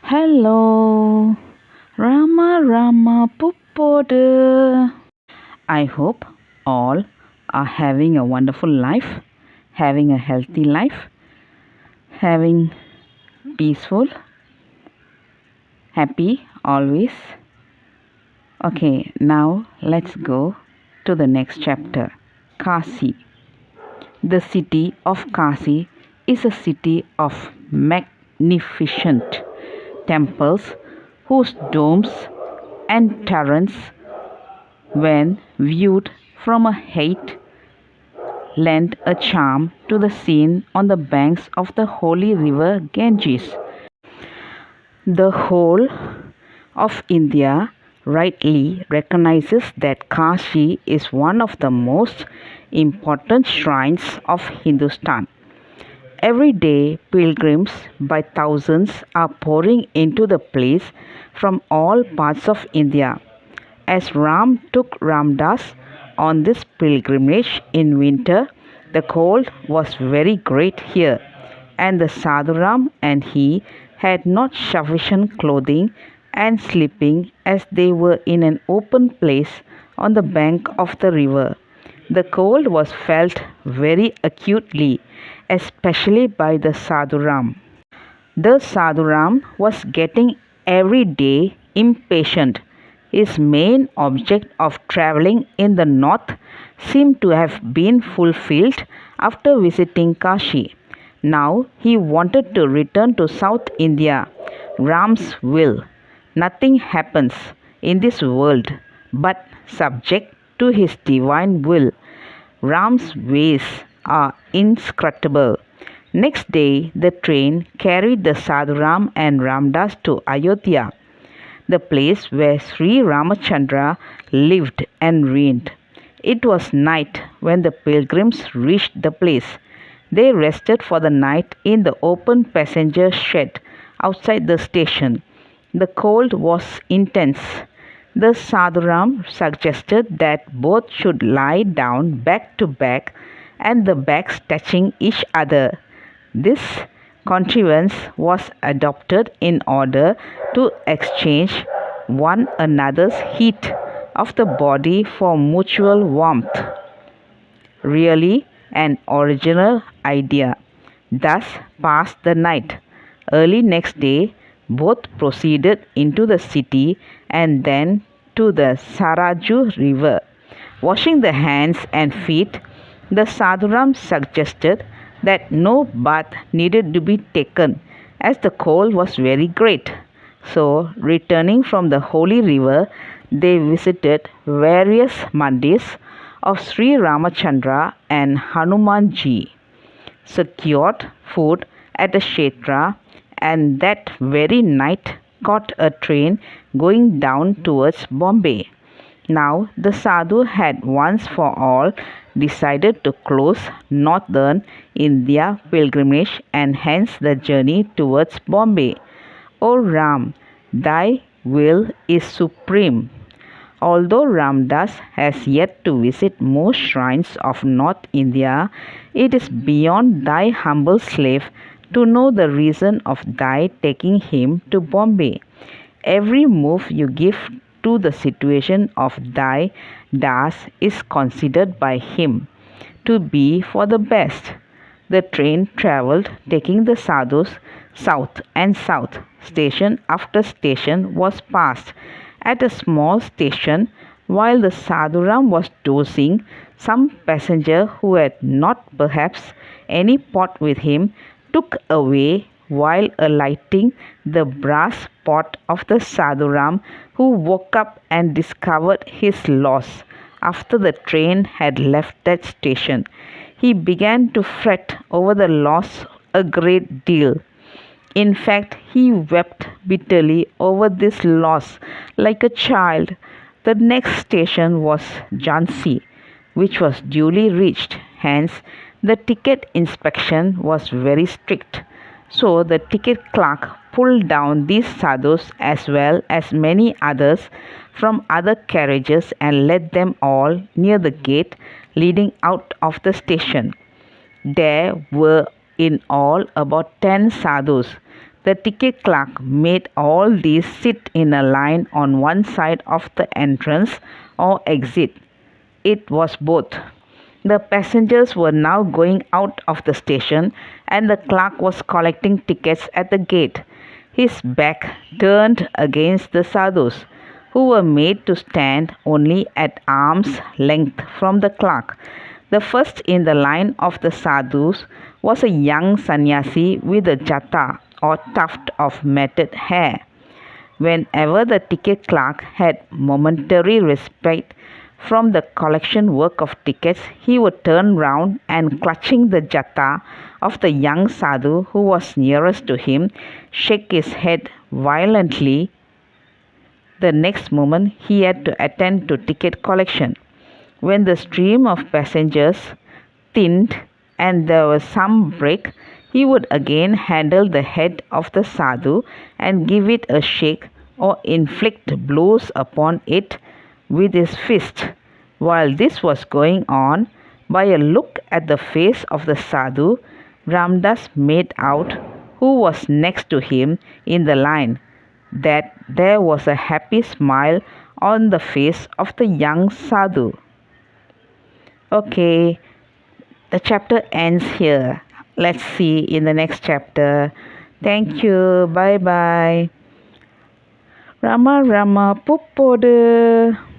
Hello, Rama Rama Puppodu. I hope all are having a wonderful life, having a healthy life, having peaceful, happy always. Okay, now let's go to the next chapter. Kashi. The city of Kashi is a city of magnificent temples whose domes and turrets, when viewed from a height, lend a charm to the scene on the banks of the holy river Ganges. The whole of India rightly recognizes that Kashi is one of the most important shrines of Hindustan. Every day, pilgrims by thousands are pouring into the place from all parts of India. As Ram took Ramdas on this pilgrimage in winter, the cold was very great here, and the Sadhuram and he had not sufficient clothing and sleeping as they were in an open place on the bank of the river. The cold was felt very acutely, especially by the Sadhuram. The Sadhuram was getting every day impatient. His main object of traveling in the north seemed to have been fulfilled after visiting Kashi. Now he wanted to return to South India. Ram's will. Nothing happens in this world but subject to his divine will. Ram's ways are inscrutable. Next day, the train carried the Sadhuram and Ramdas to Ayodhya, the place where Sri Ramachandra lived and reigned. It was night when the pilgrims reached the place. They rested for the night in the open passenger shed outside the station. The cold was intense. The Sadhuram suggested that both should lie down back to back and the backs touching each other. This contrivance was adopted in order to exchange one another's heat of the body for mutual warmth. Really an original idea. Thus passed the night. Early next day, both proceeded into the city and then to the Saraju river. Washing the hands and feet, the Sadhuram suggested that no bath needed to be taken as the cold was very great. So, returning from the holy river, they visited various mandis of Sri Ramachandra and Hanumanji, secured food at a kshetra, and that very night caught a train going down towards Bombay. Now the Sadhu had once for all decided to close northern India pilgrimage and hence the journey towards Bombay. O Ram, thy will is supreme. Although Ramdas has yet to visit most shrines of North India, it is beyond thy humble slave to know the reason of thy taking him to Bombay. Every move you give to the situation of thy Das is considered by him to be for the best. The train travelled, taking the sadhus south and south. Station after station was passed. At a small station, while the sadhuram was dozing, some passenger who had not perhaps any pot with him took away while alighting the brass pot of the sadhuram, who woke up and discovered his loss after the train had left that station. He began to fret over the loss a great deal. In fact, he wept bitterly over this loss like a child. The next station was Jhansi, which was duly reached. Hence, the ticket inspection was very strict. So, the ticket clerk pulled down these sadhus as well as many others from other carriages and led them all near the gate leading out of the station. There were in all about 10 sadhus. The ticket clerk made all these sit in a line on one side of the entrance or exit. It was both. The passengers were now going out of the station, and the clerk was collecting tickets at the gate, his back turned against the sadhus, who were made to stand only at arm's length from the clerk. The first in the line of the sadhus was a young sannyasi with a jata or tuft of matted hair. Whenever the ticket clerk had momentary respite from the collection work of tickets, he would turn round and, clutching the jata of the young sadhu who was nearest to him, shake his head violently. The next moment he had to attend to ticket collection. When the stream of passengers thinned and there was some break, he would again handle the head of the sadhu and give it a shake or inflict blows upon it with his fist. While this was going on, by a look at the face of the sadhu, Ramdas made out, who was next to him in the line, that there was a happy smile on the face of the young sadhu. Okay, the chapter ends here. Let's see in the next chapter. Thank you. Bye bye. Rama Rama Puppodu.